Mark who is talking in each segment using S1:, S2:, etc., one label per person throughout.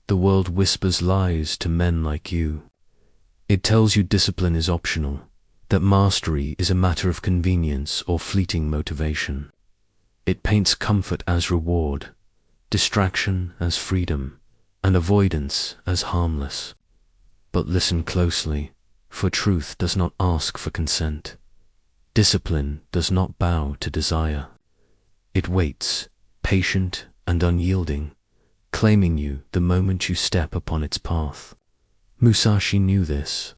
S1: the world whispers lies to men like you. It tells you discipline is optional, that mastery is a matter of convenience or fleeting motivation. It paints comfort as reward, distraction as freedom, and avoidance as harmless. But listen closely, for truth does not ask for consent. Discipline does not bow to desire. It waits, patient and unyielding, claiming you the moment you step upon its path. Musashi knew this.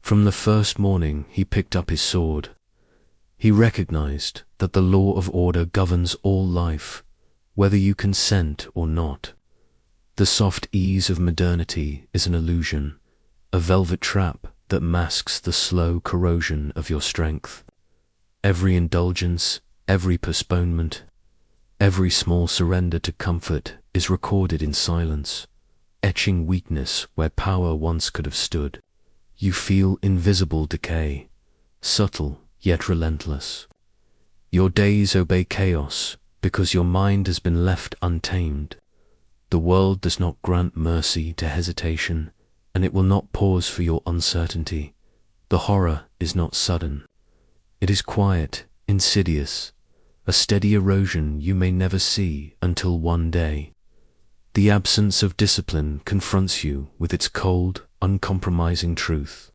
S1: From the first morning he picked up his sword. He recognized that the law of order governs all life, whether you consent or not. The soft ease of modernity is an illusion, a velvet trap that masks the slow corrosion of your strength. Every indulgence, every postponement, every small surrender to comfort is recorded in silence, etching weakness where power once could have stood. You feel invisible decay, subtle yet relentless. Your days obey chaos because your mind has been left untamed. The world does not grant mercy to hesitation, and it will not pause for your uncertainty. The horror is not sudden. It is quiet, insidious, a steady erosion you may never see until one day the absence of discipline confronts you with its cold, uncompromising truth.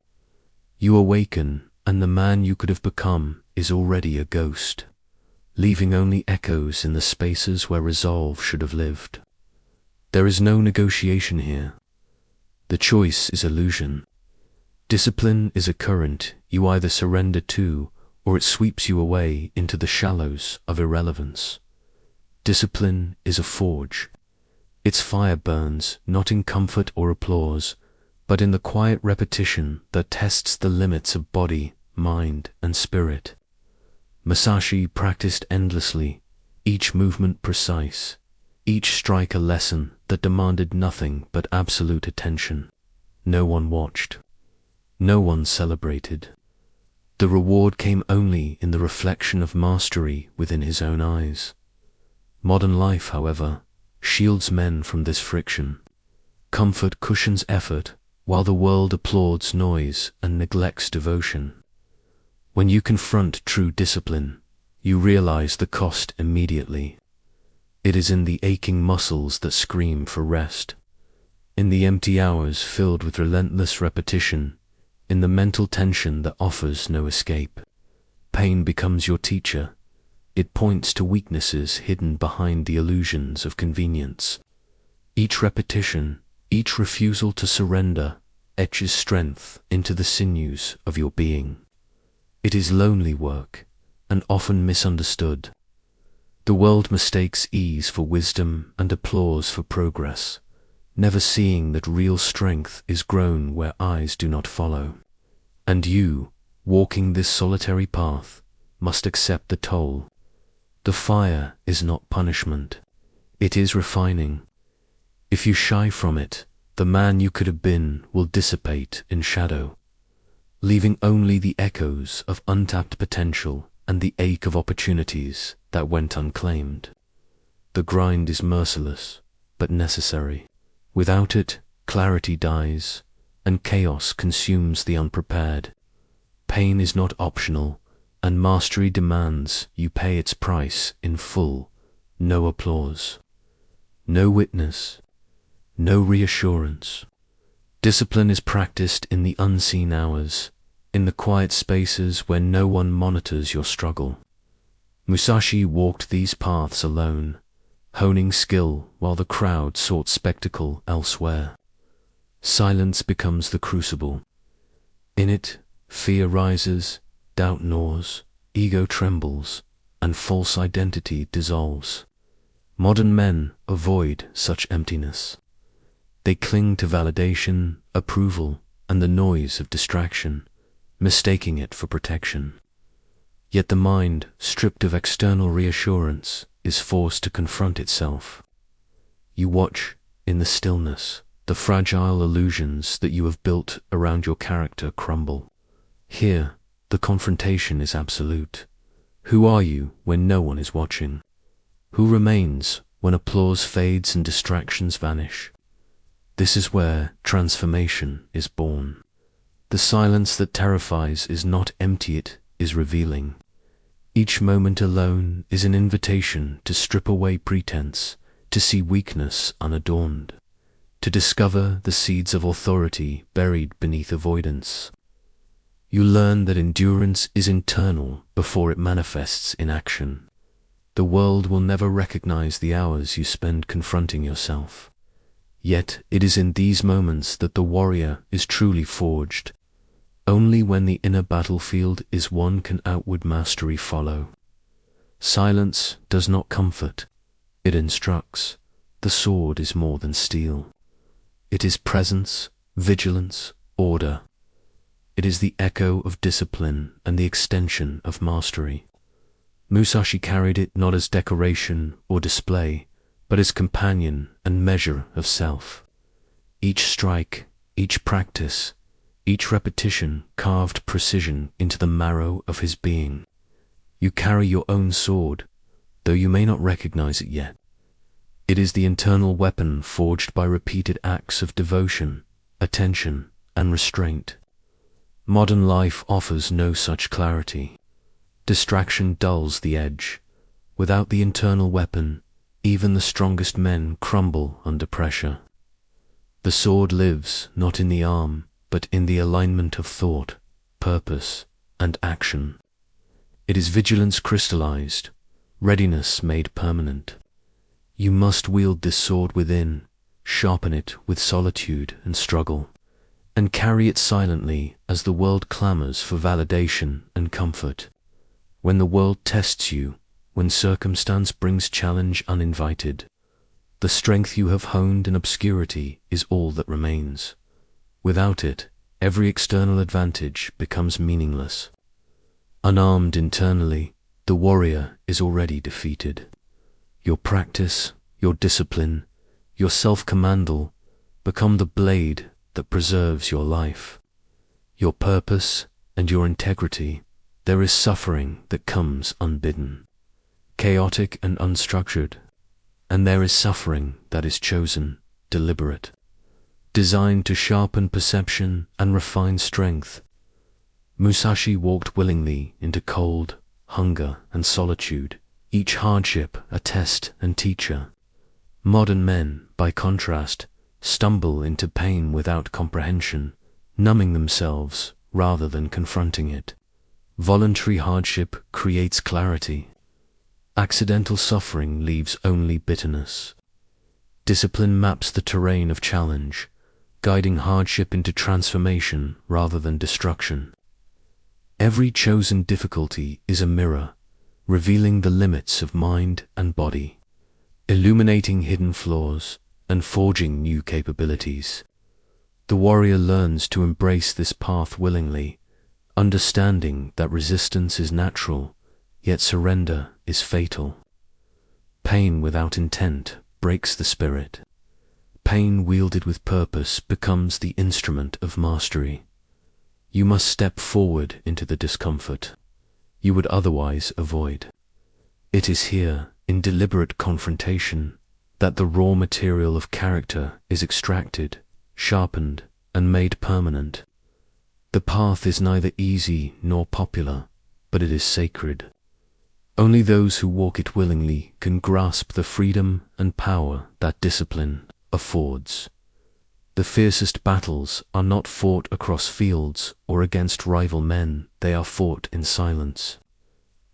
S1: You awaken, and the man you could have become is already a ghost, leaving only echoes in the spaces where resolve should have lived. There is no negotiation here. The choice is illusion. Discipline is a current you either surrender to, or it sweeps you away into the shallows of irrelevance. Discipline is a forge. Its fire burns not in comfort or applause, but in the quiet repetition that tests the limits of body, mind, and spirit. Musashi practiced endlessly, each movement precise, each strike a lesson that demanded nothing but absolute attention. No one watched. No one celebrated. The reward came only in the reflection of mastery within his own eyes. Modern life, however, shields men from this friction. Comfort cushions effort, while the world applauds noise and neglects devotion. When you confront true discipline, you realize the cost immediately. It is in the aching muscles that scream for rest, in the empty hours filled with relentless repetition, in the mental tension that offers no escape. Pain becomes your teacher. It points to weaknesses hidden behind the illusions of convenience. Each repetition, each refusal to surrender, etches strength into the sinews of your being. It is lonely work, and often misunderstood. The world mistakes ease for wisdom and applause for progress, never seeing that real strength is grown where eyes do not follow. And you, walking this solitary path, must accept the toll. The fire is not punishment. It is refining. If you shy from it, the man you could have been will dissipate in shadow, leaving only the echoes of untapped potential and the ache of opportunities that went unclaimed. The grind is merciless, but necessary. Without it, clarity dies, and chaos consumes the unprepared. Pain is not optional, and mastery demands you pay its price in full. No applause, no witness, no reassurance. Discipline is practiced in the unseen hours, in the quiet spaces where no one monitors your struggle. Musashi walked these paths alone, honing skill while the crowd sought spectacle elsewhere. Silence becomes the crucible. In it, fear rises, doubt gnaws, ego trembles, and false identity dissolves. Modern men avoid such emptiness. They cling to validation, approval, and the noise of distraction, mistaking it for protection. Yet the mind, stripped of external reassurance, is forced to confront itself. You watch, in the stillness, the fragile illusions that you have built around your character crumble. Here, the confrontation is absolute. Who are you when no one is watching? Who remains when applause fades and distractions vanish? This is where transformation is born. The silence that terrifies is not empty, it is revealing. Each moment alone is an invitation to strip away pretense, to see weakness unadorned, to discover the seeds of authority buried beneath avoidance. You learn that endurance is internal before it manifests in action. The world will never recognize the hours you spend confronting yourself. Yet it is in these moments that the warrior is truly forged. Only when the inner battlefield is won can outward mastery follow. Silence does not comfort, it instructs. The sword is more than steel. It is presence, vigilance, order. It is the echo of discipline and the extension of mastery. Musashi carried it not as decoration or display, but as companion and measure of self. Each strike, each practice, each repetition carved precision into the marrow of his being. You carry your own sword, though you may not recognize it yet. It is the internal weapon forged by repeated acts of devotion, attention, and restraint. Modern life offers no such clarity. Distraction dulls the edge. Without the internal weapon, even the strongest men crumble under pressure. The sword lives not in the arm, but in the alignment of thought, purpose, and action. It is vigilance crystallized, readiness made permanent. You must wield this sword within, sharpen it with solitude and struggle, and carry it silently as the world clamors for validation and comfort. When the world tests you, when circumstance brings challenge uninvited, the strength you have honed in obscurity is all that remains. Without it, every external advantage becomes meaningless. Unarmed internally, the warrior is already defeated. Your practice, your discipline, your self-commandal become the blade that preserves your life. Your purpose and your integrity. There is suffering that comes unbidden, chaotic and unstructured, and there is suffering that is chosen, deliberate, designed to sharpen perception and refine strength. Musashi walked willingly into cold, hunger, and solitude, each hardship a test and teacher. Modern men, by contrast, stumble into pain without comprehension, numbing themselves rather than confronting it. Voluntary hardship creates clarity. Accidental suffering leaves only bitterness. Discipline maps the terrain of challenge, guiding hardship into transformation rather than destruction. Every chosen difficulty is a mirror, revealing the limits of mind and body, illuminating hidden flaws and forging new capabilities. The warrior learns to embrace this path willingly, understanding that resistance is natural, yet surrender is fatal. Pain without intent breaks the spirit. Pain wielded with purpose becomes the instrument of mastery. You must step forward into the discomfort you would otherwise avoid. It is here, in deliberate confrontation, that the raw material of character is extracted, sharpened, and made permanent. The path is neither easy nor popular, but it is sacred. Only those who walk it willingly can grasp the freedom and power that discipline affords. The fiercest battles are not fought across fields or against rival men, they are fought in silence,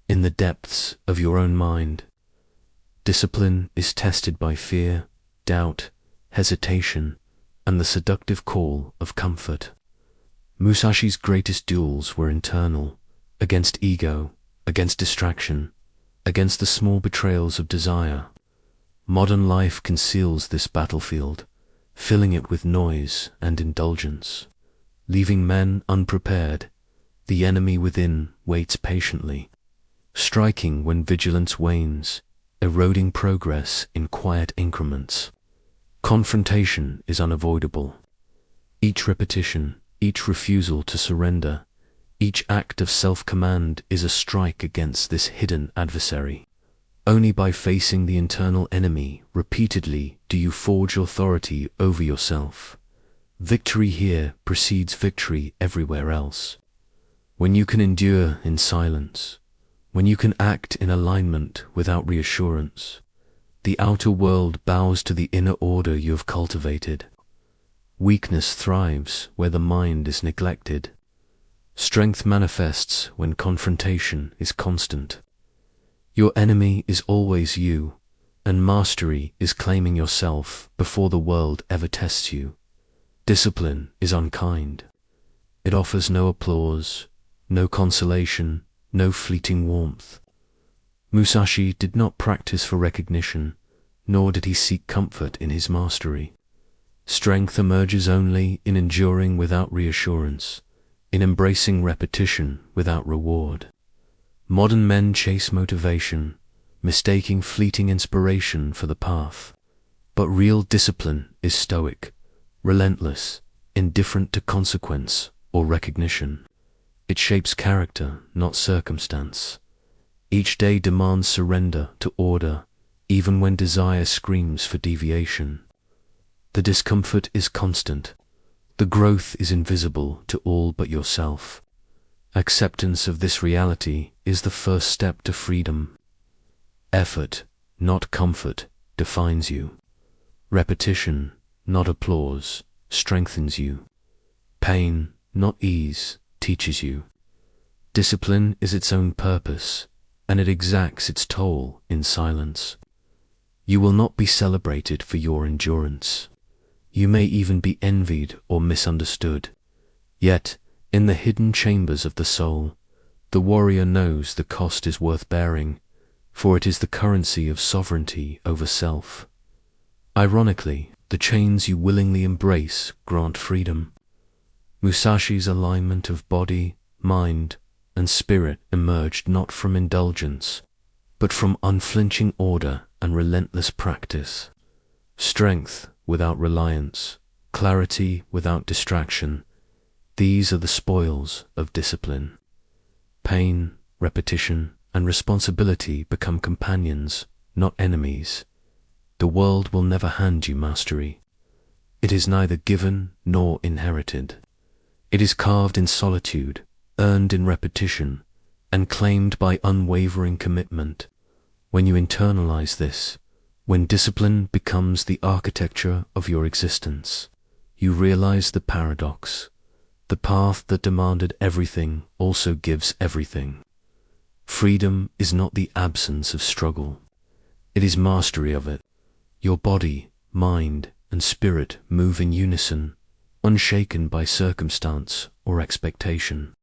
S1: in the depths of your own mind. Discipline is tested by fear, doubt, hesitation, and the seductive call of comfort. Musashi's greatest duels were internal, against ego, against distraction, against the small betrayals of desire. Modern life conceals this battlefield, filling it with noise and indulgence, leaving men unprepared. The enemy within waits patiently, striking when vigilance wanes, eroding progress in quiet increments. Confrontation is unavoidable. Each repetition, each refusal to surrender, each act of self-command is a strike against this hidden adversary. Only by facing the internal enemy repeatedly do you forge authority over yourself. Victory here precedes victory everywhere else. When you can endure in silence, when you can act in alignment without reassurance, the outer world bows to the inner order you have cultivated. Weakness thrives where the mind is neglected. Strength manifests when confrontation is constant. Your enemy is always you, and mastery is claiming yourself before the world ever tests you. Discipline is unkind. It offers no applause, no consolation, no fleeting warmth. Musashi did not practice for recognition, nor did he seek comfort in his mastery. Strength emerges only in enduring without reassurance, in embracing repetition without reward. Modern men chase motivation, mistaking fleeting inspiration for the path. But real discipline is stoic, relentless, indifferent to consequence or recognition. It shapes character, not circumstance. Each day demands surrender to order, even when desire screams for deviation. The discomfort is constant. The growth is invisible to all but yourself. Acceptance of this reality is the first step to freedom. Effort, not comfort, defines you. Repetition, not applause, strengthens you. Pain, not ease, teaches you. Discipline is its own purpose, and it exacts its toll in silence. You will not be celebrated for your endurance. You may even be envied or misunderstood. Yet, in the hidden chambers of the soul, the warrior knows the cost is worth bearing, for it is the currency of sovereignty over self. Ironically, the chains you willingly embrace grant freedom. Musashi's alignment of body, mind, and spirit emerged not from indulgence, but from unflinching order and relentless practice. Strength without reliance, clarity without distraction, these are the spoils of discipline. Pain, repetition, and responsibility become companions, not enemies. The world will never hand you mastery. It is neither given nor inherited. It is carved in solitude, earned in repetition, and claimed by unwavering commitment. When you internalize this, when discipline becomes the architecture of your existence, you realize the paradox. The path that demanded everything also gives everything. Freedom is not the absence of struggle. It is mastery of it. Your body, mind, and spirit move in unison, unshaken by circumstance or expectation.